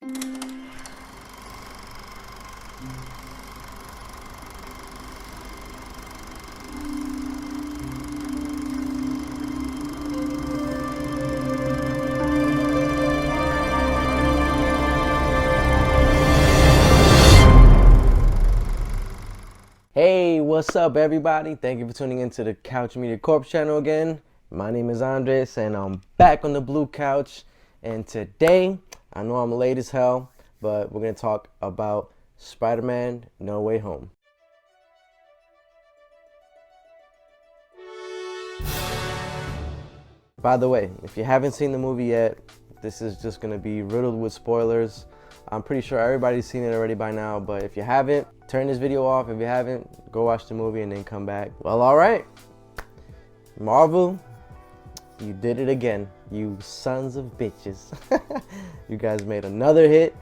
Hey, what's up everybody? Thank you for tuning into the Couch Media Corp channel again. My name is Andres and I'm back on the blue couch. And today, I know I'm late as hell, but we're gonna talk about Spider-Man No Way Home. By the way, if you haven't seen the movie yet, this is just gonna be riddled with spoilers. I'm pretty sure everybody's seen it already by now, but if you haven't, turn this video off. If you haven't, go watch the movie and then come back. Well, all right. Marvel, you did it again. You sons of bitches. You guys made another hit,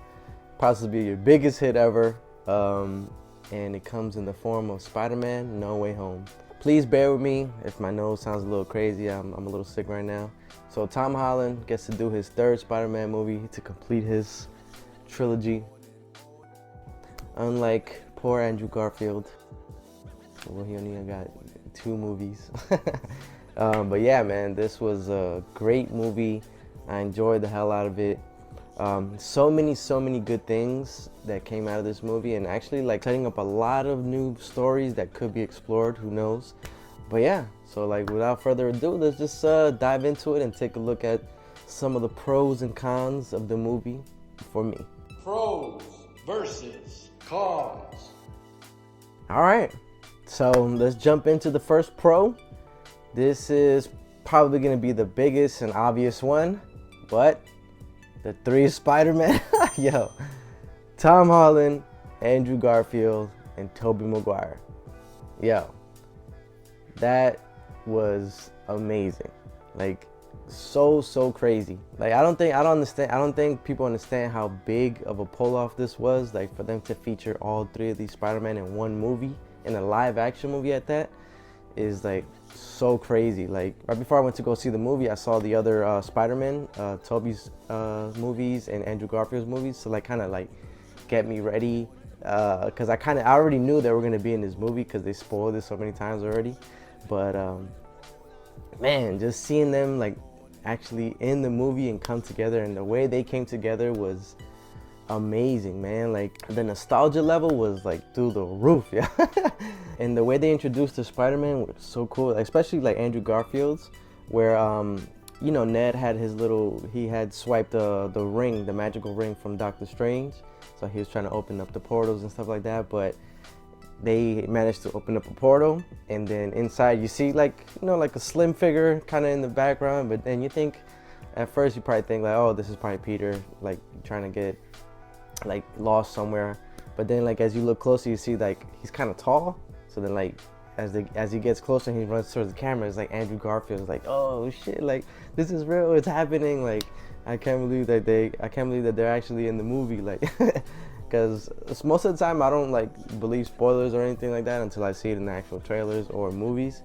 possibly your biggest hit ever. And it comes in the form of Spider-Man No Way Home. Please bear with me if my nose sounds a little crazy. I'm a little sick right now. So Tom Holland gets to do his third Spider-Man movie to complete his trilogy. Unlike poor Andrew Garfield, well, he only got 2 movies. But yeah, man, this was a great movie. I enjoyed the hell out of it. So many good things that came out of this movie, and actually like setting up a lot of new stories that could be explored, who knows. But yeah, so like without further ado, let's just dive into it and take a look at some of the pros and cons of the movie for me. Pros versus cons. All right, so let's jump into the first pro. This is probably gonna be the biggest and obvious one, but the 3 Spider-Man. Yo, Tom Holland, Andrew Garfield, and Toby Maguire. Yo, that was amazing. Like, so crazy. Like, I don't think people understand how big of a pull-off this was. Like, for them to feature all 3 of these Spider-Man in one movie, in a live-action movie at that, is like so crazy. Like, right before I went to go see the movie, I saw the other Spider-Man, Toby's movies and Andrew Garfield's movies, to like kind of like get me ready, because I already knew they were gonna be in this movie because they spoiled it so many times already. But man, just seeing them like actually in the movie and come together, and the way they came together was amazing, man. Like, the nostalgia level was like through the roof. Yeah. And the way they introduced the Spider-Man was so cool, especially like Andrew Garfield's, where you know, Ned had his little, he had swiped the ring, the magical ring from Doctor Strange, so he was trying to open up the portals and stuff like that. But they managed to open up a portal, and then inside you see, like, you know, like a slim figure kind of in the background. But then you think, at first you probably think like, oh, this is probably Peter, like trying to get like lost somewhere. But then like as you look closer, you see like he's kind of tall. So then like as he gets closer and he runs towards the camera, it's like Andrew Garfield is like, oh shit, like this is real, it's happening. Like, I can't believe that they're actually in the movie. Like, because most of the time I don't like believe spoilers or anything like that until I see it in the actual trailers or movies.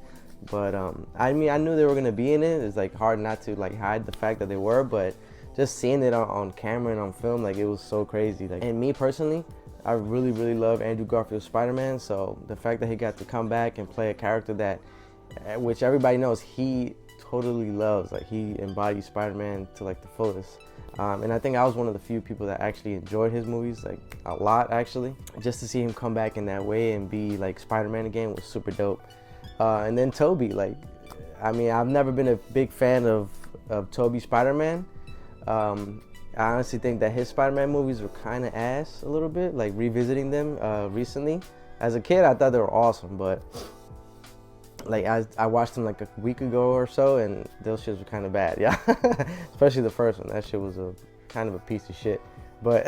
But I mean, I knew they were gonna be in it. It's like hard not to like hide the fact that they were, but just seeing it on camera and on film, like, it was so crazy. Like, and me personally, I really love Andrew Garfield's Spider-Man, so the fact that he got to come back and play a character that, which everybody knows he totally loves, like he embodies Spider-Man to like the fullest. And I think I was one of the few people that actually enjoyed his movies, like a lot actually. Just to see him come back in that way and be like Spider-Man again was super dope. And then Toby, like, I mean, I've never been a big fan of Toby Spider-Man. I honestly think that his Spider-Man movies were kind of ass a little bit, like revisiting them recently. As a kid, I thought they were awesome, but like I watched them like a week ago or so, and those shits were kind of bad, yeah. Especially the first one. That shit was a kind of a piece of shit. But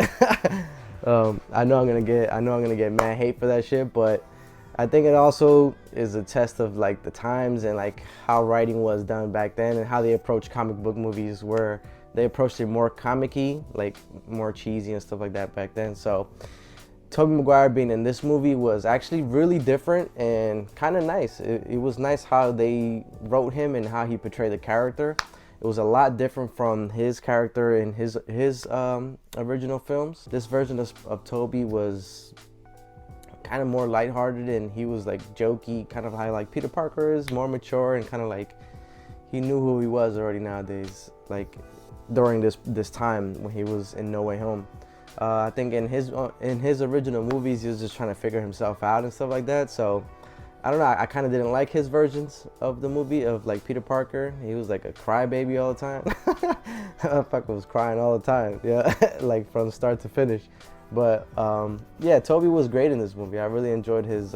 I know I'm gonna get mad hate for that shit, but I think it also is a test of like the times and like how writing was done back then and how they approached comic book movies, where they approached it more comic-y, like more cheesy and stuff like that back then. So Toby Maguire being in this movie was actually really different and kind of nice. It was nice how they wrote him and how he portrayed the character. It was a lot different from his character in his original films. This version of Toby was kind of more lighthearted, and he was like jokey, kind of how like Peter Parker is, more mature, and kind of like he knew who he was already nowadays, like during this time when he was in No Way Home. I think in his original movies, he was just trying to figure himself out and stuff like that. So I don't know, I kind of didn't like his versions of the movie of like Peter Parker. He was like a crybaby all the time. Fucker was crying all the time, yeah, like from start to finish. But yeah, Toby was great in this movie. I really enjoyed his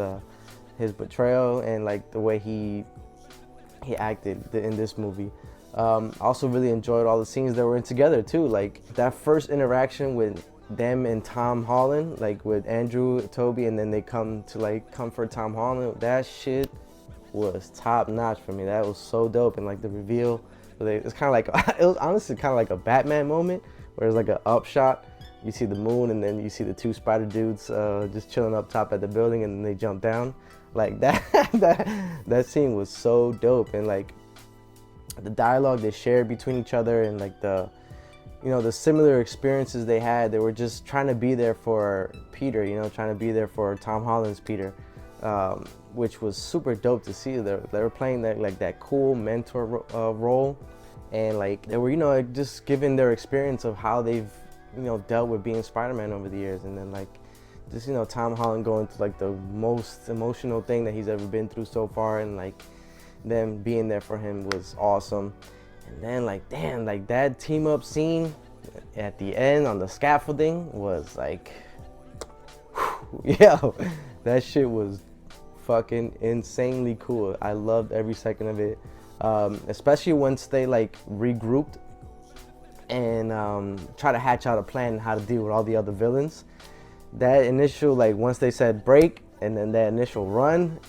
portrayal and like the way he acted in this movie. Also really enjoyed all the scenes that were in together too. Like that first interaction with them and Tom Holland, like with Andrew, Toby, and then they come to like comfort Tom Holland. That shit was top notch for me. That was so dope. And like the reveal, it's kind of like, it was honestly kind of like a Batman moment where it's like an upshot. You see the moon, and then you see the two spider dudes just chilling up top at the building, and then they jump down. Like that scene was so dope. And like the dialogue they shared between each other, and like the similar experiences they had. They were just trying to be there for Peter, trying to be there for Tom Holland's Peter, which was super dope to see. They were playing that cool mentor role, and like they were just giving their experience of how they've dealt with being Spider-Man over the years. And then like just Tom Holland going through like the most emotional thing that he's ever been through so far, and like them being there for him was awesome. And then like damn, like that team up scene at the end on the scaffolding was like yo, that shit was fucking insanely cool. I loved every second of it, especially once they like regrouped and try to hatch out a plan how to deal with all the other villains. That initial, like once they said break and then that initial run,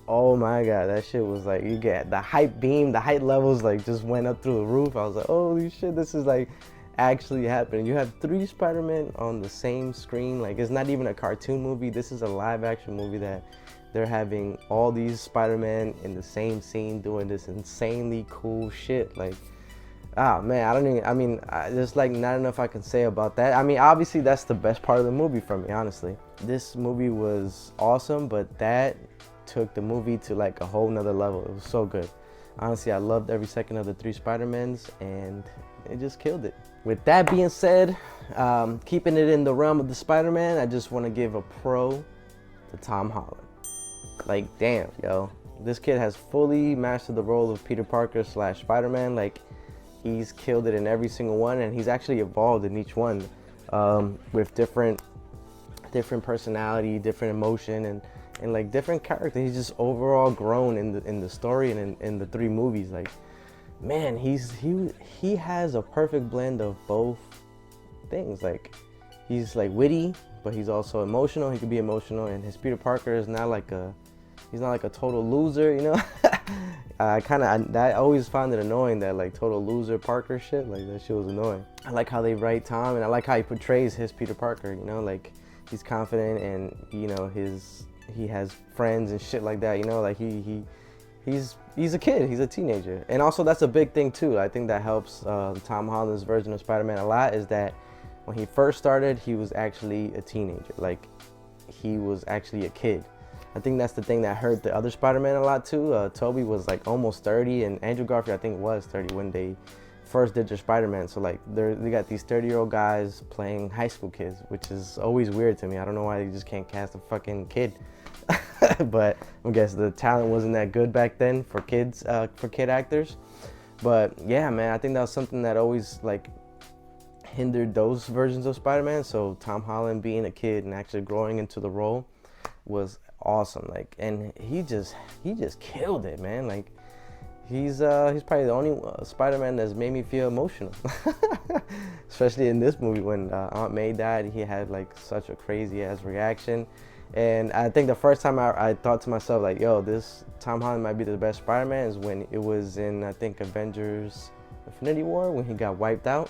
oh my god, that shit was like, you get the hype beam, the hype levels like just went up through the roof. I was like, holy shit, this is like actually happening. You have 3 Spider-Men on the same screen. Like it's not even a cartoon movie. This is a live action movie that they're having all these Spider-Men in the same scene doing this insanely cool shit. Like, ah man, there's like not enough I can say about that. I mean, obviously that's the best part of the movie for me, honestly. This movie was awesome, but that took the movie to like a whole nother level. It was so good. Honestly, I loved every second of the 3 Spider-Mans, and it just killed it. With that being said, keeping it in the realm of the Spider-Man, I just want to give a pro to Tom Holland. Like, damn, yo. This kid has fully mastered the role of Peter Parker / Spider-Man. Like, he's killed it in every single one, and he's actually evolved in each one with different personality, different emotion, and like different character. He's just overall grown in the story and in the 3 movies. Like, man, he has a perfect blend of both things. Like, he's like witty, but he's also emotional. He can be emotional, and his Peter Parker is not like he's not like a total loser, I always found it annoying, that like total loser Parker shit. Like, that shit was annoying. I like how they write Tom, and I like how he portrays his Peter Parker, like he's confident, and he has friends and shit like that, like he's a kid, he's a teenager. And also that's a big thing too. I think that helps Tom Holland's version of Spider-Man a lot, is that when he first started, he was actually a teenager. Like, he was actually a kid. I think that's the thing that hurt the other Spider-Man a lot too. Toby was like almost 30, and Andrew Garfield I think was 30 when they first did their Spider-Man. So like they got these 30-year-old guys playing high school kids, which is always weird to me. I don't know why they just can't cast a fucking kid. But I guess the talent wasn't that good back then for kids, for kid actors. But yeah, man, I think that was something that always like hindered those versions of Spider-Man. So Tom Holland being a kid and actually growing into the role was awesome. Like, and he just killed it, man. Like, he's probably the only Spider-Man that's made me feel emotional. Especially in this movie when Aunt May died. He had like such a crazy ass reaction. And I think the first time I thought to myself, like, yo, this Tom Holland might be the best Spider-Man, is when it was in, I think, Avengers Infinity War, when he got wiped out.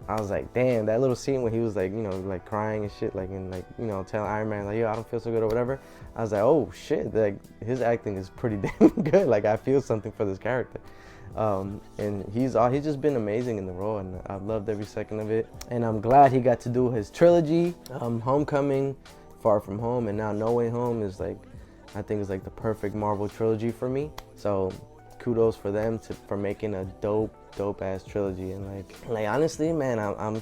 I was like, damn, that little scene when he was like, like crying and shit, like, and like, telling Iron Man, like, yo, I don't feel so good or whatever. I was like, oh shit, like his acting is pretty damn good. Like, I feel something for this character. And he's just been amazing in the role, and I've loved every second of it. And I'm glad he got to do his trilogy. Homecoming, Far From Home, and now No Way Home is like, I think is like the perfect Marvel trilogy for me. So kudos for them for making a dope ass trilogy. And like honestly, man, I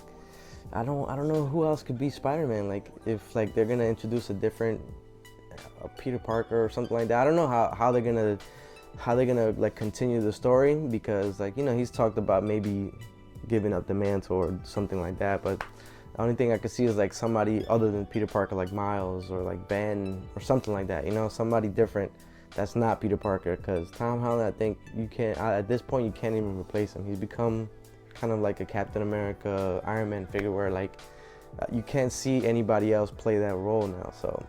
don't know who else could be Spider-Man. Like if like they're gonna introduce a different Peter Parker or something like that. I don't know how they're gonna like continue the story, because like, you know, he's talked about maybe giving up the mantle or something like that. But the only thing I could see is like somebody other than Peter Parker, like Miles or like Ben or something like that. You know, somebody different that's not Peter Parker. Because Tom Holland, I think you can't at this point you can't even replace him. He's become kind of like a Captain America, Iron Man figure where like you can't see anybody else play that role now. So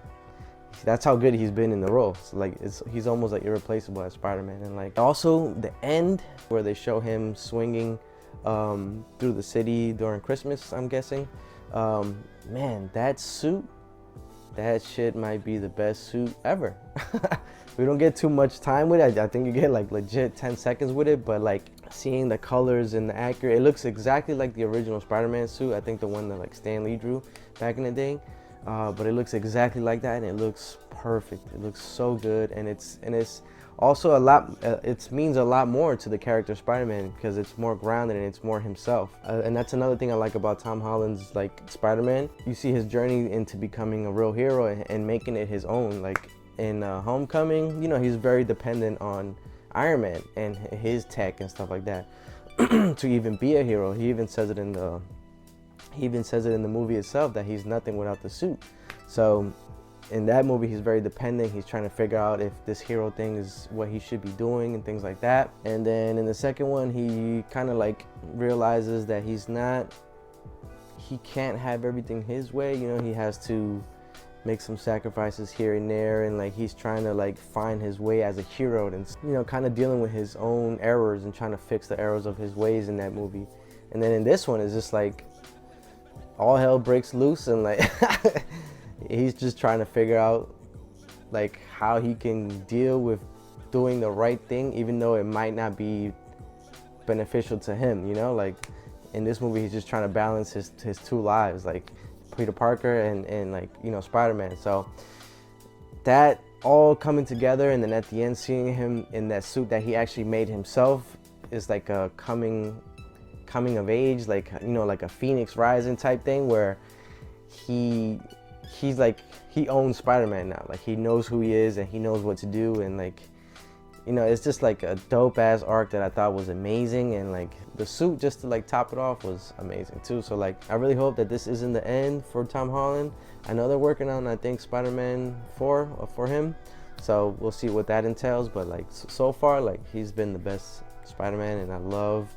that's how good he's been in the role. So like he's almost like irreplaceable as Spider-Man. And like also the end where they show him swinging through the city during Christmas, I'm guessing. Man, that suit, that shit might be the best suit ever. We don't get too much time with it. I think you get like legit 10 seconds with it, but like seeing the colors and the accurate, it looks exactly like the original Spider-Man suit. I think the one that like Stan Lee drew back in the day. But it looks exactly like that, and it looks perfect. It looks so good, and it's also a lot. It means a lot more to the character Spider-Man because it's more grounded and it's more himself. And that's another thing I like about Tom Holland's like Spider-Man. You see his journey into becoming a real hero and making it his own. Like in Homecoming, you know, he's very dependent on Iron Man and his tech and stuff like that to even be a hero. He even says it in the movie itself that he's nothing without the suit. So in that movie, he's very dependent. He's trying to figure out if this hero thing is what he should be doing and things like that. And then in the second one, he kind of like realizes that he can't have everything his way. You know, he has to make some sacrifices here and there, and like he's trying to like find his way as a hero, and you know, kind of dealing with his own errors and trying to fix the errors of his ways in that movie. And then in this one, it's just like all hell breaks loose, and like he's just trying to figure out like how he can deal with doing the right thing even though it might not be beneficial to him, you know. Like in this movie, he's just trying to balance his two lives, like Peter Parker and like, you know, Spider-Man. So that all coming together, and then at the end seeing him in that suit that he actually made himself is like a coming of age, like, you know, like a Phoenix Rising type thing where he's like, he owns Spider-Man now. Like he knows who he is and he knows what to do, and like, you know, it's just like a dope ass arc that I thought was amazing. And like the suit, just to like top it off, was amazing too. So like I really hope that this isn't the end for Tom Holland. I know they're working on, I think, Spider-Man 4 for him, so we'll see what that entails. But like so far, like he's been the best Spider-Man, and I love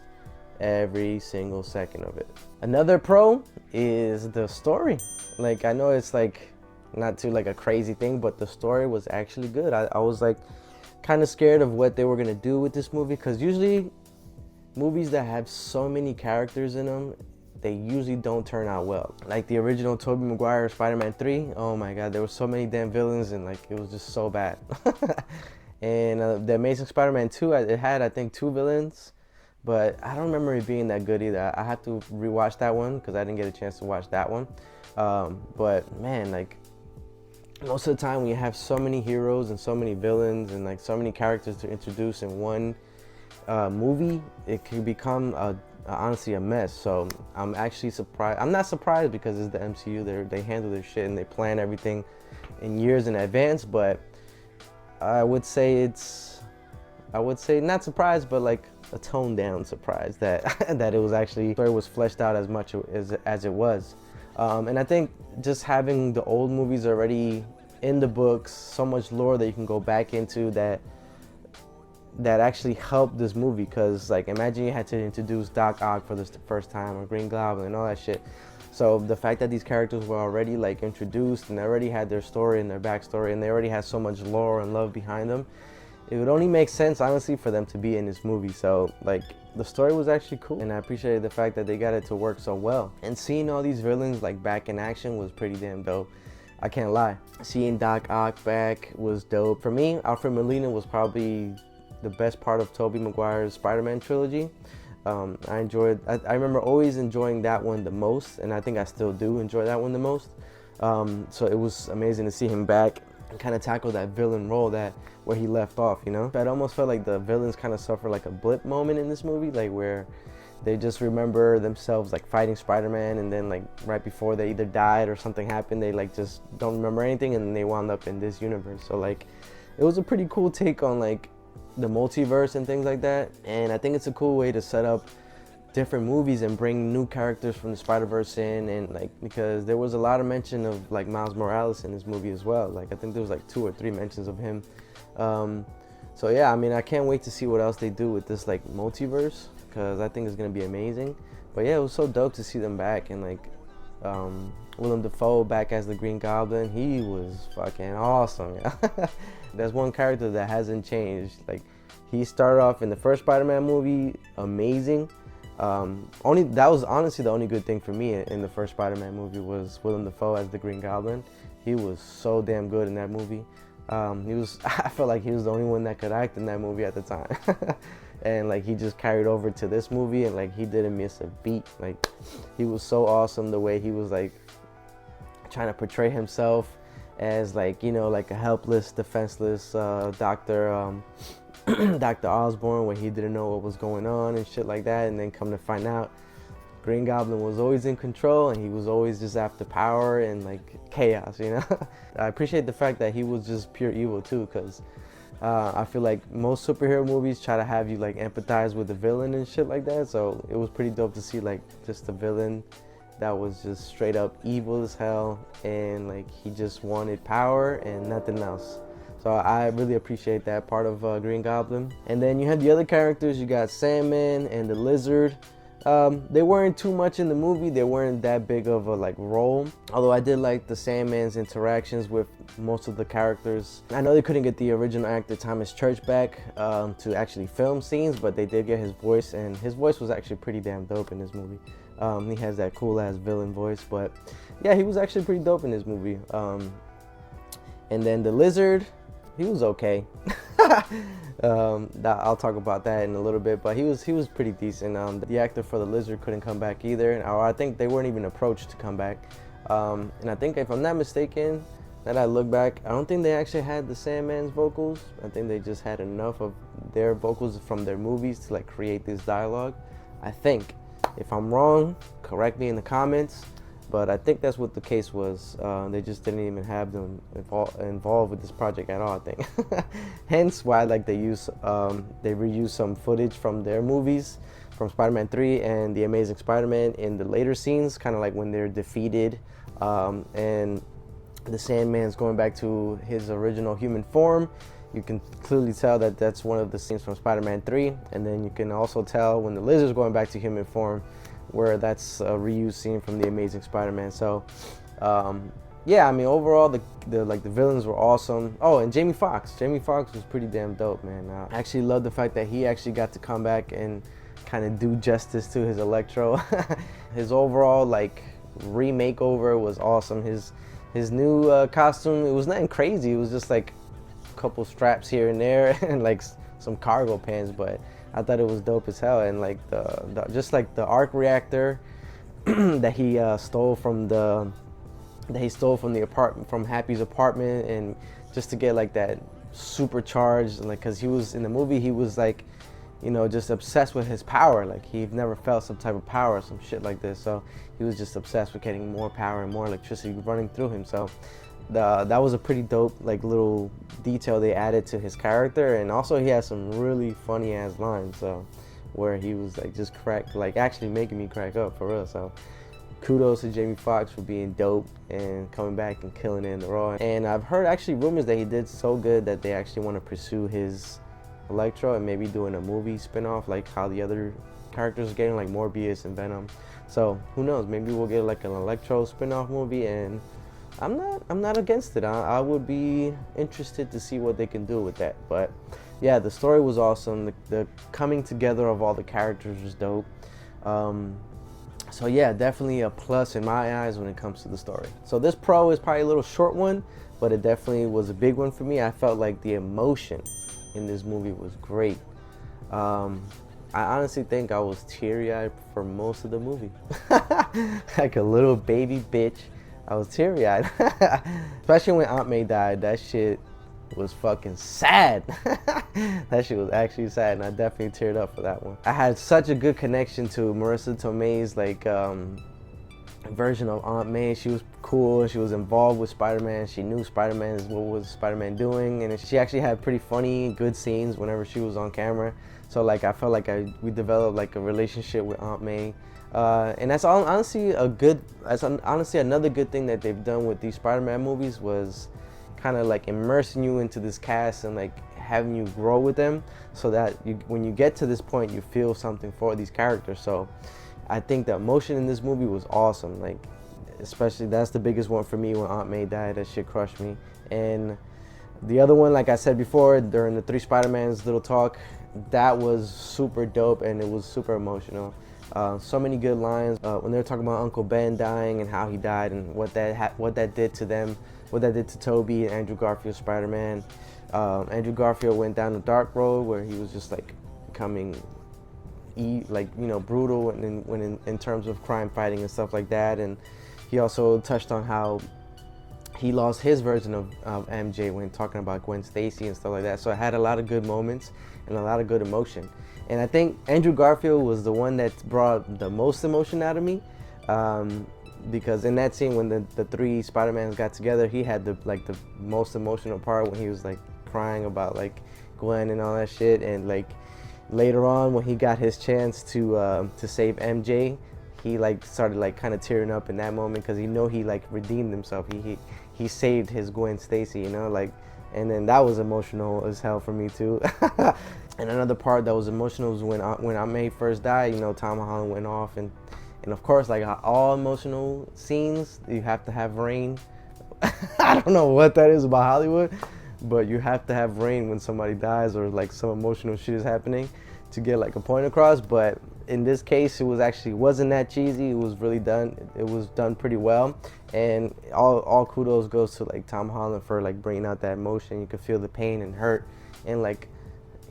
every single second of it. Another pro is the story. Like I know it's like not too like a crazy thing, but the story was actually good. I was like kind of scared of what they were gonna do with this movie, because usually movies that have so many characters in them, they usually don't turn out well. Like the original Toby Maguire Spider-Man 3, oh my god, there were so many damn villains, and like it was just so bad. And the Amazing Spider-Man 2, it had, I think, 2 villains, but I don't remember it being that good either. I have to rewatch that one because I didn't get a chance to watch that one. But man, like most of the time when you have so many heroes and so many villains and like so many characters to introduce in one movie, it can become honestly a mess. So I'm actually surprised. I'm not surprised because it's the MCU. They handle their shit and they plan everything in years in advance. But I would say not surprised, but like a toned down surprise that that it was actually, the story was fleshed out as much as it was. And I think just having the old movies already in the books, so much lore that you can go back into that actually helped this movie. Because like imagine you had to introduce Doc Ock for the first time, or Green Goblin and all that shit. So the fact that these characters were already like introduced and they already had their story and their backstory, and they already had so much lore and love behind them, it would only make sense honestly for them to be in this movie. So like the story was actually cool, and I appreciated the fact that they got it to work so well. And seeing all these villains like back in action was pretty damn dope. I can't lie. Seeing Doc Ock back was dope. For me, Alfred Molina was probably the best part of Toby Maguire's Spider-Man trilogy. I remember always enjoying that one the most, and I think I still do enjoy that one the most. So it was amazing to see him back and kind of tackle that villain role where he left off, you know? It almost felt like the villains kind of suffer like a blip moment in this movie, like where they just remember themselves like fighting Spider-Man, and then like right before they either died or something happened, they like just don't remember anything, and then they wound up in this universe. So like it was a pretty cool take on like the multiverse and things like that, and I think it's a cool way to set up different movies and bring new characters from the Spider-Verse in, and like because there was a lot of mention of like Miles Morales in this movie as well. Like I think there was like 2 or 3 mentions of him. So yeah, I mean, I can't wait to see what else they do with this like multiverse, because I think it's gonna be amazing. But yeah, it was so dope to see them back, and like Willem Dafoe back as the Green Goblin. He was fucking awesome. There's one character that hasn't changed. Like he started off in the first Spider-Man movie amazing. That was honestly the only good thing for me in the first Spider-Man movie was Willem Dafoe as the Green Goblin. He was so damn good in that movie. I felt like he was the only one that could act in that movie at the time. And like he just carried over to this movie, and like he didn't miss a beat. Like he was so awesome the way he was like trying to portray himself as like, you know, like a helpless, defenseless Dr. Osborn, where he didn't know what was going on and shit like that, and then come to find out Green Goblin was always in control, and he was always just after power and like chaos, you know. I appreciate the fact that he was just pure evil too, because I feel like most superhero movies try to have you like empathize with the villain and shit like that, so it was pretty dope to see like just the villain that was just straight up evil as hell, and like he just wanted power and nothing else. So I really appreciate that part of Green Goblin. And then you had the other characters. You got Sandman and the Lizard. They weren't too much in the movie. They weren't that big of a like role. Although I did like the Sandman's interactions with most of the characters. I know they couldn't get the original actor Thomas Church back to actually film scenes, but they did get his voice, and his voice was actually pretty damn dope in this movie. He has that cool ass villain voice, but yeah, he was actually pretty dope in this movie. And then the Lizard, he was okay. I'll talk about that in a little bit, but he was pretty decent. The actor for the Lizard couldn't come back either, or I think they weren't even approached to come back. And I think, if I'm not mistaken, that I look back, I don't think they actually had the Sandman's vocals. I think they just had enough of their vocals from their movies to like create this dialogue. I think. If I'm wrong, correct me in the comments. But I think that's what the case was. They just didn't even have them involved with this project at all, I think. Hence why like they reused some footage from their movies, from Spider-Man 3 and The Amazing Spider-Man in the later scenes, kind of like when they're defeated and the Sandman's going back to his original human form. You can clearly tell that that's one of the scenes from Spider-Man 3. And then you can also tell when the Lizard's going back to human form, where that's a reused scene from The Amazing Spider-Man. So yeah, I mean, overall the villains were awesome. Oh, and Jamie Foxx was pretty damn dope, man. I actually love the fact that he actually got to come back and kind of do justice to his Electro. His overall like remakeover was awesome. His new costume, it was nothing crazy. It was just like a couple straps here and there and like some cargo pants, but I thought it was dope as hell. And like just like the arc reactor that he stole from the apartment, from Happy's apartment, and just to get like that supercharged, like, because he was in the movie, he was like, you know, just obsessed with his power. Like he never felt some type of power or some shit like this, so he was just obsessed with getting more power and more electricity running through him. So that was a pretty dope like little detail they added to his character. And also he has some really funny ass lines, so where he was like just actually making me crack up for real. So kudos to Jamie Foxx for being dope and coming back and killing it in the role. And I've heard actually rumors that he did so good that they actually want to pursue his Electro and maybe doing a movie spin-off like how the other characters are getting, like Morbius and Venom. So who knows, maybe we'll get like an Electro spin-off movie, and I'm not against it. I would be interested to see what they can do with that. But yeah, the story was awesome. The coming together of all the characters was dope. So yeah, definitely a plus in my eyes when it comes to the story. So this pro is probably a little short one, but it definitely was a big one for me. I felt like the emotion in this movie was great. I honestly think I was teary-eyed for most of the movie. Like a little baby bitch, I was teary-eyed. Especially when Aunt May died. That shit was fucking sad. That shit was actually sad, and I definitely teared up for that one. I had such a good connection to Marissa Tomei's like version of Aunt May. She was cool. She was involved with Spider-Man. She knew Spider-Man, what was Spider-Man doing, and she actually had pretty funny, good scenes whenever she was on camera. So like I felt like we developed like a relationship with Aunt May, and that's honestly honestly another good thing that they've done with these Spider-Man movies was kind of like immersing you into this cast and like having you grow with them, so that when you get to this point, you feel something for these characters. So I think the emotion in this movie was awesome. Like, especially that's the biggest one for me when Aunt May died. That shit crushed me. And the other one, like I said before, during the three Spider-Mans little talk, that was super dope and it was super emotional. So many good lines when they were talking about Uncle Ben dying and how he died and what that did to them, what that did to Toby and Andrew Garfield's Spider-Man. Andrew Garfield went down the dark road where he was just like becoming brutal in terms of crime fighting and stuff like that. And he also touched on how he lost his version of MJ when talking about Gwen Stacy and stuff like that. So it had a lot of good moments and a lot of good emotion. And I think Andrew Garfield was the one that brought the most emotion out of me, because in that scene when the three Spider-Mans got together, he had the most emotional part when he was like crying about like Gwen and all that shit. And like later on when he got his chance to save MJ, he like started like kind of tearing up in that moment because he like redeemed himself. He saved his Gwen Stacy, like, and then that was emotional as hell for me too. And another part that was emotional was when Aunt May first died. Tom Holland went off, and of course, like all emotional scenes, you have to have rain. I don't know what that is about Hollywood, but you have to have rain when somebody dies or like some emotional shit is happening to get like a point across. But in this case, it wasn't that cheesy. It was really done. It was done pretty well, and all kudos goes to like Tom Holland for like bringing out that emotion. You could feel the pain and hurt, and like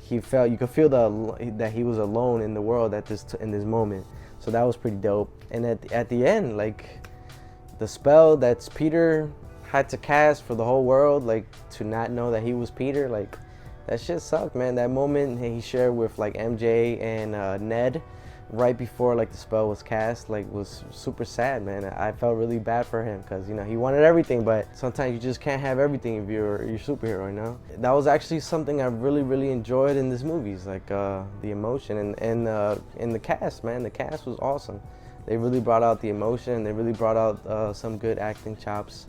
you could feel that he was alone in the world in this moment. So that was pretty dope. And at the end, like the spell that Peter had to cast for the whole world, like to not know that he was Peter, like that shit sucked, man. That moment he shared with like MJ and Ned right before like the spell was cast, like was super sad, man. I felt really bad for him because he wanted everything, but sometimes you just can't have everything if you're superhero, That was actually something I really enjoyed in this movie, like the emotion and the cast, man. The cast was awesome. They really brought out the emotion. They really brought out some good acting chops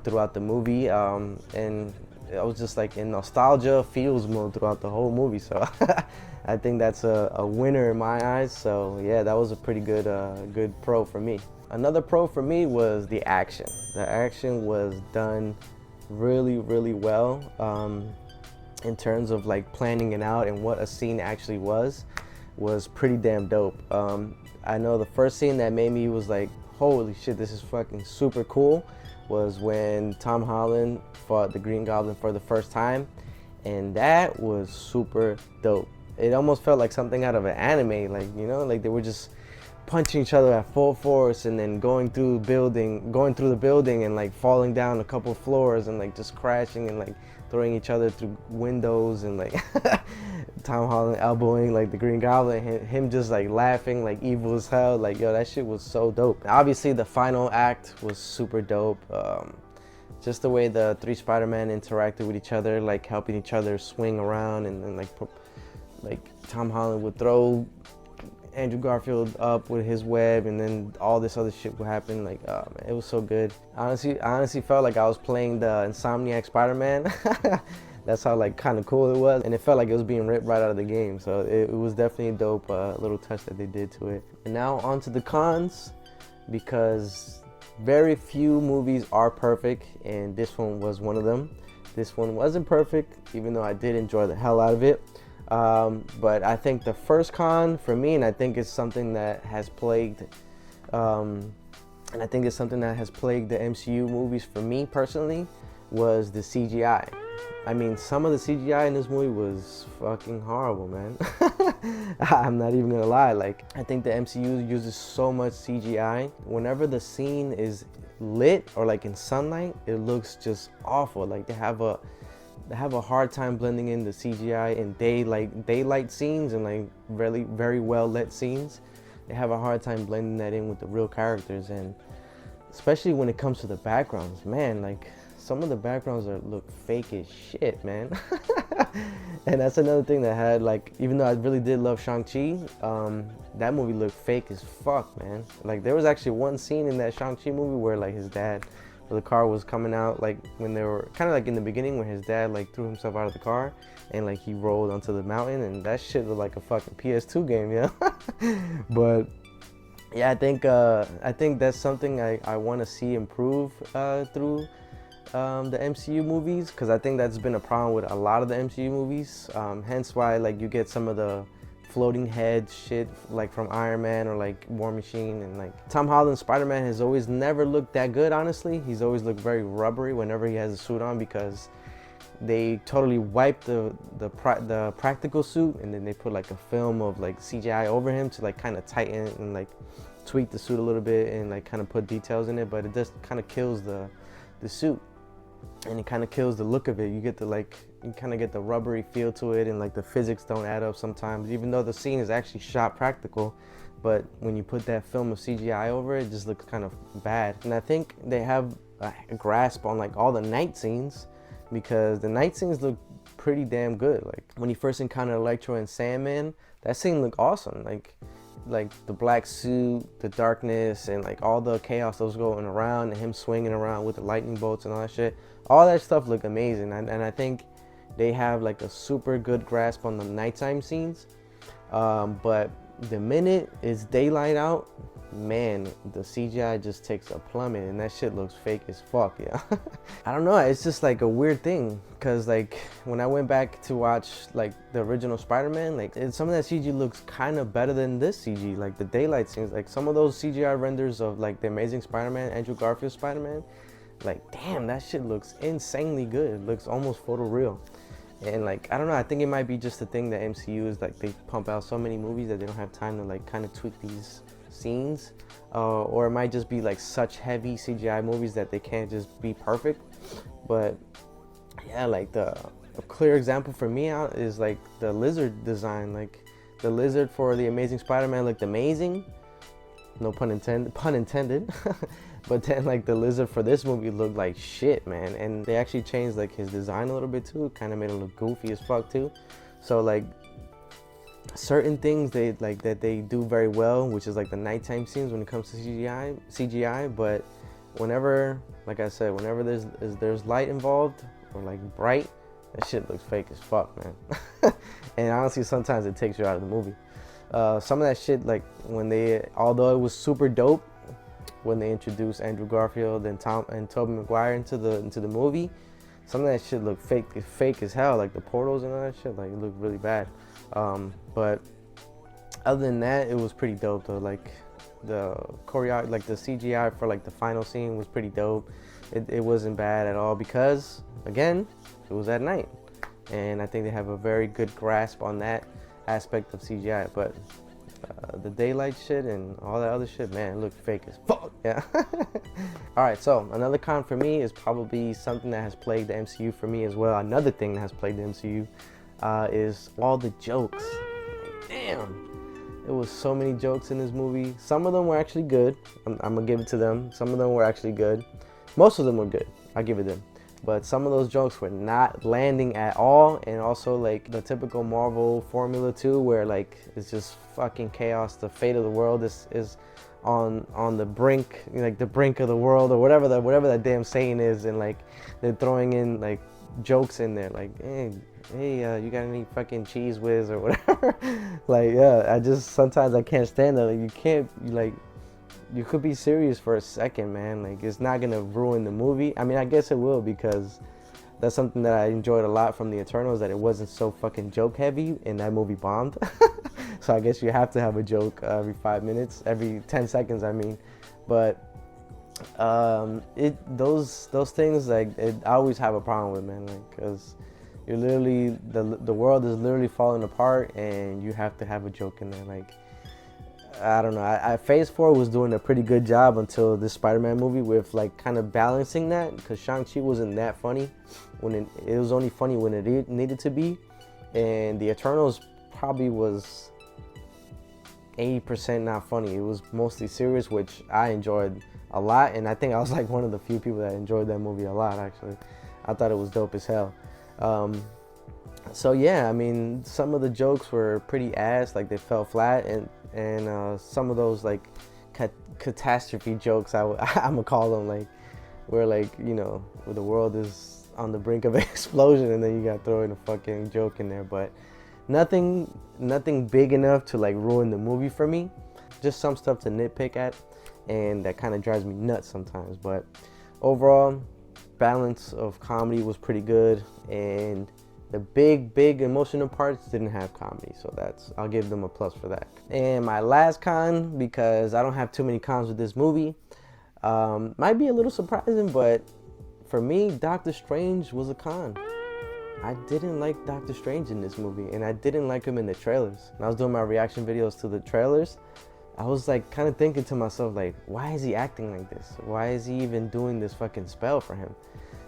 throughout the movie, and I was just like in nostalgia feels mode throughout the whole movie. So I think that's a winner in my eyes. So yeah, that was a pretty good pro for me. Another pro for me was the action. The action was done really well in terms of like planning it out, and what a scene actually was pretty damn dope. I know the first scene that made me was like, holy shit, this is fucking super cool, was when Tom Holland fought the Green Goblin for the first time, and that was super dope. It almost felt like something out of an anime, like like they were just punching each other at full force, and then going through the building and like falling down a couple floors and like just crashing and like throwing each other through windows, and like Tom Holland elbowing like the Green Goblin, him just like laughing like evil as hell. Like, yo, that shit was so dope. Obviously the final act was super dope. Just the way the three Spider-Man interacted with each other, like helping each other swing around, and then like Tom Holland would throw Andrew Garfield up with his web, and then all this other shit would happen. Like, oh man, it was so good. I honestly felt like I was playing the Insomniac Spider-Man. That's how like kind of cool it was, and it felt like it was being ripped right out of the game. So it was definitely a dope little touch that they did to it. And now on to the cons, because very few movies are perfect, and this one was one of them. This one wasn't perfect, even though I did enjoy the hell out of it. But I think the first con for me, and I think it's something that has plagued, the MCU movies for me personally, was the CGI. I mean, some of the CGI in this movie was fucking horrible, man. I'm not even gonna lie. Like, I think the MCU uses so much CGI. Whenever the scene is lit or like in sunlight, it looks just awful. Like they have a hard time blending in the CGI in daylight scenes and like really very well lit scenes. They have a hard time blending that in with the real characters, and especially when it comes to the backgrounds, man. Like, some of the backgrounds look fake as shit, man. And that's another thing that had, like, even though I really did love Shang-Chi, that movie looked fake as fuck, man. Like, there was actually one scene in that Shang-Chi movie where, like, his dad, the car was coming out, like, when they were, kind of like in the beginning where his dad, like, threw himself out of the car and, like, he rolled onto the mountain, and that shit looked like a fucking PS2 game, yeah? But yeah, I think that's something I want to see improve through the MCU movies, because I think that's been a problem with a lot of the MCU movies. Hence why, like, you get some of the floating head shit like from Iron Man or like War Machine, and like Tom Holland's Spider-Man has always never looked that good, honestly. He's always looked very rubbery whenever he has a suit on, because they totally wiped the practical suit, and then they put like a film of like CGI over him to like kind of tighten and like tweak the suit a little bit and like kind of put details in it, but it just kind of kills the suit, and it kind of kills the look of it. You get the you kind of get the rubbery feel to it, and like the physics don't add up sometimes, even though the scene is actually shot practical. But when you put that film of CGI over it, it just looks kind of bad. And I think they have a grasp on like all the night scenes, because the night scenes look pretty damn good. Like when you first encounter Electro and Sandman, that scene looked awesome. Like the black suit, the darkness, and like all the chaos that was going around, and him swinging around with the lightning bolts and all that shit. All that stuff looked amazing, and I think they have like a super good grasp on the nighttime scenes. But the minute it's daylight out, man, the CGI just takes a plummet, and that shit looks fake as fuck, yeah. I don't know, it's just like a weird thing, because like when I went back to watch like the original Spider-Man, like some of that CG looks kind of better than this CG. Like the daylight scenes, like some of those CGI renders of like the Amazing Spider-Man, Andrew Garfield's Spider-Man, like damn, that shit looks insanely good. It looks almost photoreal. And like, I don't know, I think it might be just the thing that MCU is like, they pump out so many movies that they don't have time to like kind of tweak these scenes, or it might just be like such heavy CGI movies that they can't just be perfect. But yeah, like the clear example for me out is like the lizard design. Like the lizard for the Amazing Spider-Man looked amazing, no pun intended. But then like the lizard for this movie looked like shit, man. And they actually changed like his design a little bit too. Kind of made him look goofy as fuck too. So like certain things that they do very well, which is like the nighttime scenes when it comes to CGI. But whenever, like I said, whenever there's light involved or like bright, that shit looks fake as fuck, man. And honestly, sometimes it takes you out of the movie. Some of that shit, like when although it was super dope when they introduced Andrew Garfield and Toby Maguire into the movie, some of that shit looked fake as hell. Like the portals and all that shit, like it looked really bad. But other than that, it was pretty dope though. Like the choreo, like the CGI for like the final scene was pretty dope. It wasn't bad at all, because again, it was at night, and I think they have a very good grasp on that aspect of CGI. But the daylight shit and all that other shit, man, it looked fake as fuck, yeah. All right, so another con for me is probably something that has plagued the MCU for me as well. Another thing that has plagued the MCU is all the jokes. Damn, there was so many jokes in this movie. Some of them were actually good. I'm gonna give it to them. Some of them were actually good. Most of them were good. I'll give it them. But some of those jokes were not landing at all, and also like the typical Marvel formula too, where like it's just fucking chaos. The fate of the world is on the brink, like the brink of the world, or whatever that damn saying is, and like they're throwing in like jokes in there, like hey, you got any fucking cheese whiz or whatever. Like yeah, sometimes I can't stand that. Like you could be serious for a second, man. Like it's not gonna ruin the movie. I mean, I guess it will, because that's something that I enjoyed a lot from the Eternals, that it wasn't so fucking joke heavy, and that movie bombed. So I guess you have to have a joke every 5 minutes, every 10 seconds, I mean. But Those things, like, I always have a problem with, man, like, because you're literally, the world is literally falling apart, and you have to have a joke in there. Like, I don't know. Phase 4 was doing a pretty good job until this Spider-Man movie with, like, kind of balancing that, because Shang-Chi wasn't that funny when it was only funny when it needed to be, and the Eternals probably was 80% not funny. It was mostly serious, which I enjoyed a lot, and I think I was like one of the few people that enjoyed that movie a lot, actually. I thought it was dope as hell. So yeah, I mean, some of the jokes were pretty ass, like they fell flat, and some of those, like, catastrophe jokes, I'm gonna call them, like, where, like, you know, where the world is on the brink of an explosion, and then you got throwing a fucking joke in there, but nothing big enough to, like, ruin the movie for me. Just some stuff to nitpick at, and that kind of drives me nuts sometimes. But overall, balance of comedy was pretty good, and the big emotional parts didn't have comedy, so I'll give them a plus for that. And my last con, because I don't have too many cons with this movie, might be a little surprising, but for me, Doctor Strange was a con. I didn't like Doctor Strange in this movie, and I didn't like him in the trailers. When I was doing my reaction videos to the trailers, I was, like, kind of thinking to myself, like, why is he acting like this? Why is he even doing this fucking spell for him?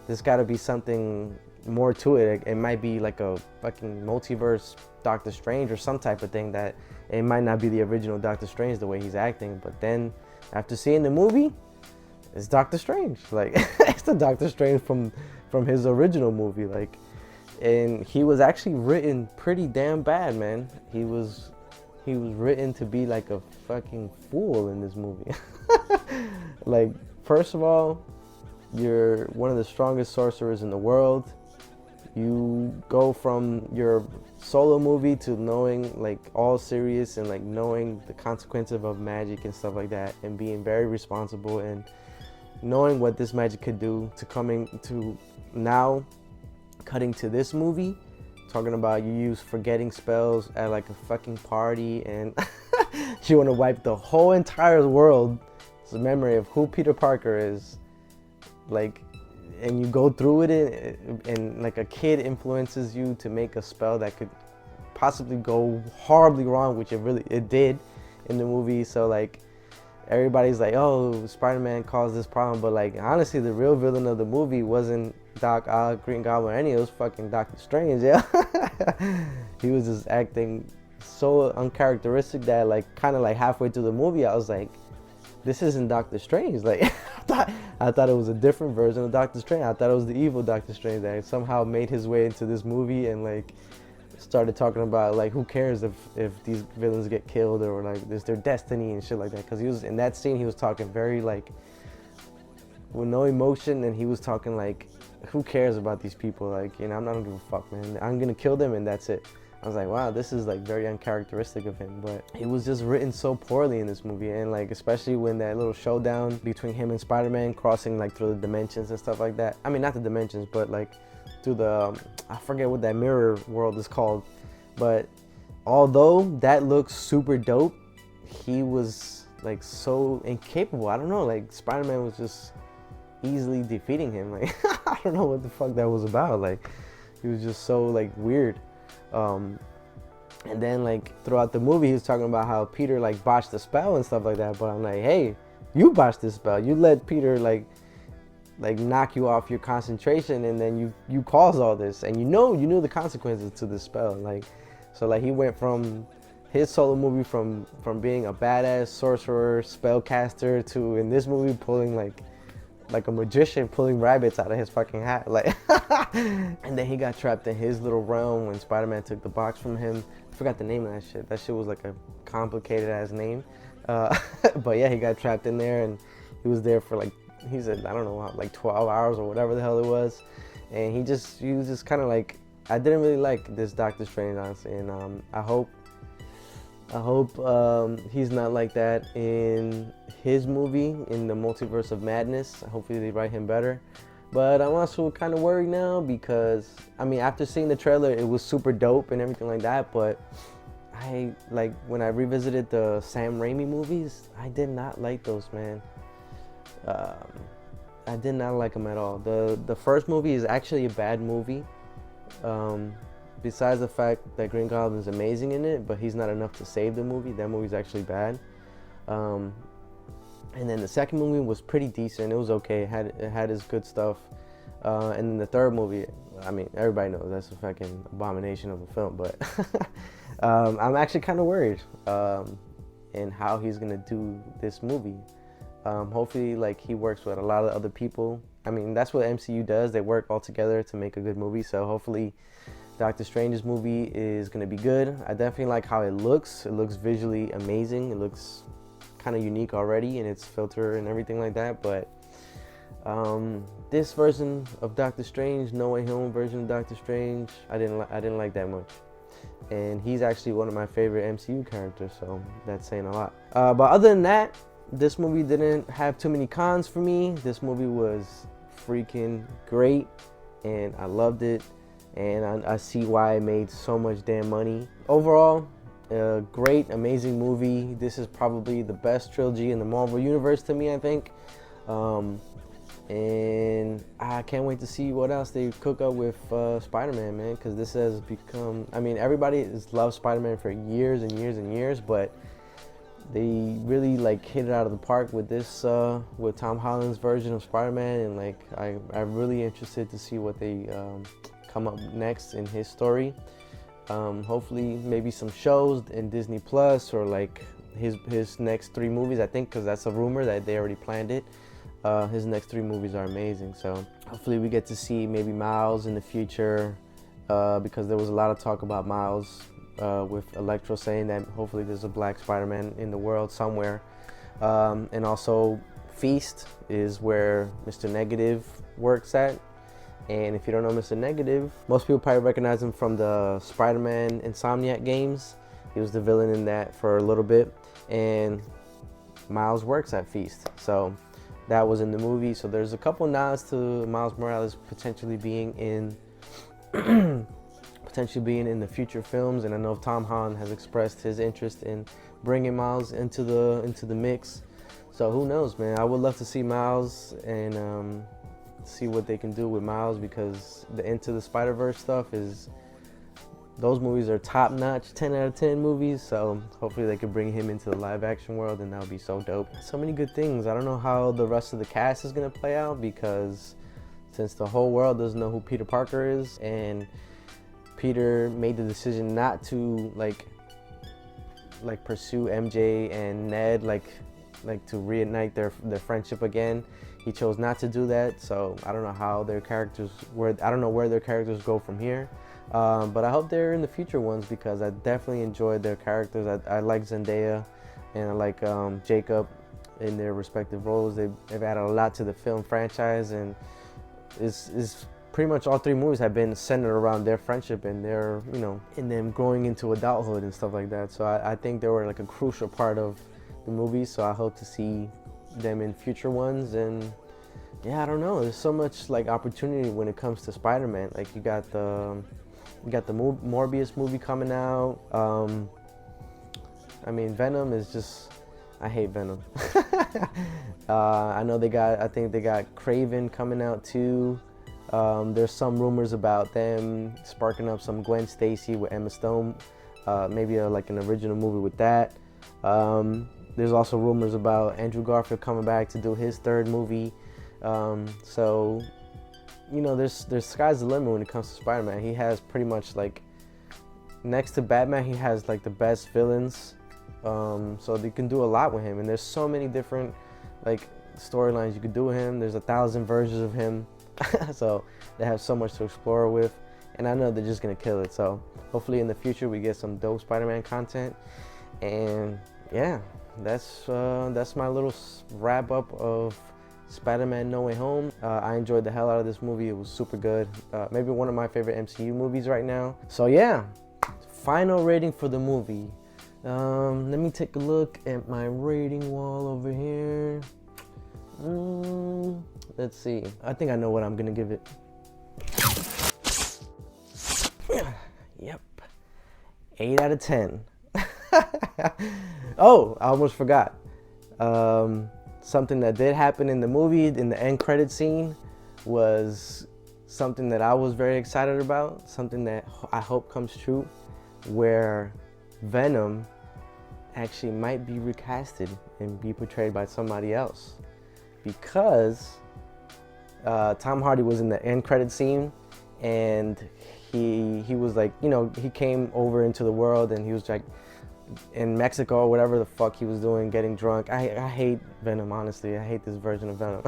There's got to be something more to it. It might be like a fucking multiverse Doctor Strange or some type of thing, that it might not be the original Doctor Strange the way he's acting. But then after seeing the movie, it's Doctor Strange. Like, it's the Doctor Strange from his original movie. Like, and he was actually written pretty damn bad, man. He was written to be like a fucking fool in this movie. Like, first of all, you're one of the strongest sorcerers in the world. You go from your solo movie to knowing, like, all serious and, like, knowing the consequences of magic and stuff like that, and being very responsible and knowing what this magic could do, to coming to now cutting to this movie, talking about you use forgetting spells at, like, a fucking party, and you want to wipe the whole entire world's memory of who Peter Parker is, like, and you go through with it, and like a kid influences you to make a spell that could possibly go horribly wrong, which it did in the movie. So, like, everybody's like, oh, Spider-Man caused this problem, but, like, honestly, the real villain of the movie wasn't Doc Ock, Green Goblin, or any of those, fucking Doctor Strange. Yeah. He was just acting so uncharacteristic that, like, kind of like halfway through the movie, I was like, this isn't Doctor Strange. Like, I thought it was a different version of Doctor Strange. I thought it was the evil Doctor Strange that somehow made his way into this movie, and, like, started talking about, like, who cares if these villains get killed, or, like, it's their destiny and shit like that. Because he was in that scene, he was talking very, like, with no emotion, and he was talking like, who cares about these people? Like, you know, I'm not gonna give a fuck, man. I'm gonna kill them, and that's it. I was like, wow, this is, like, very uncharacteristic of him. But it was just written so poorly in this movie, and, like, especially when that little showdown between him and Spider-Man crossing, like, through the dimensions and stuff like that. I mean, not the dimensions, but, like, through the I forget what that mirror world is called. But although that looks super dope, he was, like, so incapable. I don't know, like, Spider-Man was just easily defeating him. Like, I don't know what the fuck that was about. Like, he was just so, like, weird. And then, like, throughout the movie, he was talking about how Peter, like, botched the spell and stuff like that. But I'm like, hey, you botched this spell. You let Peter, like knock you off your concentration, and then you caused all this, and you knew the consequences to this spell. Like, so, like, he went from his solo movie from being a badass sorcerer spellcaster to, in this movie, pulling like a magician pulling rabbits out of his fucking hat. Like, and then he got trapped in his little realm when Spider-Man took the box from him. I forgot the name of that shit. That shit was like a complicated ass name. But yeah, he got trapped in there, and he was there for, like, he said, I don't know, like 12 hours or whatever the hell it was. And he was just kind of like, I didn't really like this Doctor Strange, honestly. And I hope he's not like that in his movie, in the Multiverse of Madness. Hopefully they write him better. But I'm also kind of worried now because, I mean, after seeing the trailer, it was super dope and everything like that. But when I revisited the Sam Raimi movies, I did not like those, man. I did not like him at all. The first movie is actually a bad movie. Besides the fact that Green Goblin's amazing in it, but he's not enough to save the movie. That movie's actually bad. And then the second movie was pretty decent. It was okay. It had its good stuff. And then the third movie, I mean, everybody knows that's a fucking abomination of a film. But I'm actually kind of worried in how he's gonna do this movie. Hopefully, like, he works with a lot of other people. I mean, that's what MCU does. They work all together to make a good movie. So hopefully Doctor Strange's movie is going to be good. I definitely like how it looks. It looks visually amazing. It looks kind of unique already in its filter and everything like that. But this version of Doctor Strange, No Way Home version of Doctor Strange, I didn't like that much. And he's actually one of my favorite MCU characters, so that's saying a lot. But other than that, this movie didn't have too many cons for me. This movie was freaking great, and I loved it. And I see why it made so much damn money. Overall, a great, amazing movie. This is probably the best trilogy in the Marvel Universe to me, I think. And I can't wait to see what else they cook up with Spider-Man, man, because this has become, I mean, everybody has loved Spider-Man for years and years and years, but they really like hit it out of the park with this, with Tom Holland's version of Spider-Man, and like I'm really interested to see what they come up next in his story. Hopefully maybe some shows in Disney Plus, or like his next 3 movies, I think, because that's a rumor that they already planned it. His next 3 movies are amazing, so hopefully we get to see maybe Miles in the future, because there was a lot of talk about Miles, with Electro saying that hopefully there's a black Spider-Man in the world somewhere. And also Feast is where Mr. Negative works at. And if you don't know Mr. Negative, most people probably recognize him from the Spider-Man Insomniac games. He was the villain in that for a little bit. And Miles works at Feast. So that was in the movie. So there's a couple nods to Miles Morales potentially being in the future films, and I know Tom Holland has expressed his interest in bringing Miles into the mix. So who knows, man? I would love to see Miles and see what they can do with Miles, because the Into the Spider-Verse stuff those movies are top notch, 10 out of 10 movies. So hopefully they could bring him into the live action world, and that would be so dope. So many good things. I don't know how the rest of the cast is gonna play out, because since the whole world doesn't know who Peter Parker is, and Peter made the decision not to like pursue MJ and Ned, like to reignite their friendship again. He chose not to do that, so I don't know how their characters I don't know where their characters go from here. But I hope they're in the future ones, because I definitely enjoyed their characters. I like Zendaya and I like Jacob in their respective roles. They've added a lot to the film franchise, and is pretty much all 3 movies have been centered around their friendship and their, and them growing into adulthood and stuff like that. So I think they were like a crucial part of the movie. So I hope to see them in future ones. And yeah, I don't know. There's so much like opportunity when it comes to Spider-Man. Like you got the Morbius movie coming out. I mean, Venom is just, I hate Venom. I know I think they got Craven coming out too. There's some rumors about them sparking up some Gwen Stacy with Emma Stone, maybe like an original movie with that. There's also rumors about Andrew Garfield coming back to do his 3rd movie. So, there's sky's the limit when it comes to Spider-Man. He has pretty much like, next to Batman, he has like the best villains. So they can do a lot with him, and there's so many different like storylines you could do with him. There's 1,000 versions of him. So they have so much to explore with, and I know they're just gonna kill it. So hopefully in the future we get some dope Spider-Man content. And yeah, that's my little wrap up of Spider-Man No Way Home. I enjoyed the hell out of this movie. It was super good. Maybe one of my favorite MCU movies right now. So yeah, final rating for the movie. Let me take a look at my rating wall over here. Let's see. I think I know what I'm gonna give it. Yep. 8 out of 10. Oh, I almost forgot. something that did happen in the movie, in the end credit scene, was something that I was very excited about, something that I hope comes true, where Venom actually might be recasted and be portrayed by somebody else. Because Tom Hardy was in the end credit scene, and he was like, you know, he came over into the world and he was like in Mexico or whatever the fuck he was doing, getting drunk. I hate Venom, honestly. I hate this version of Venom.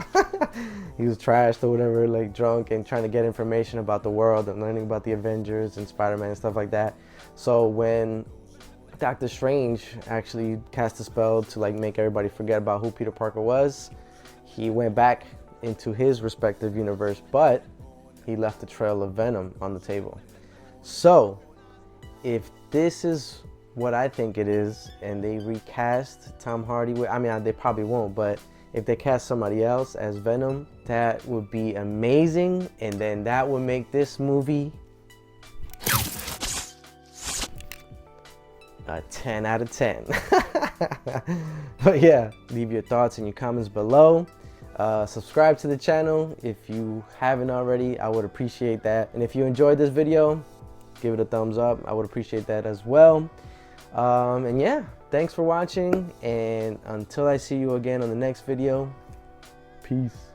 He was trashed or whatever, like drunk and trying to get information about the world and learning about the Avengers and Spider-Man and stuff like that. So when Doctor Strange actually cast a spell to like make everybody forget about who Peter Parker was, he went back into his respective universe, but he left a trail of Venom on the table. So if this is what I think it is, and they recast Tom Hardy with, I mean, they probably won't, but if they cast somebody else as Venom, that would be amazing, and then that would make this movie a 10 out of 10. But yeah, leave your thoughts and your comments below. Subscribe to the channel if you haven't already. I would appreciate that. And if you enjoyed this video, give it a thumbs up. I would appreciate that as well. And yeah, thanks for watching, and until I see you again on the next video, peace.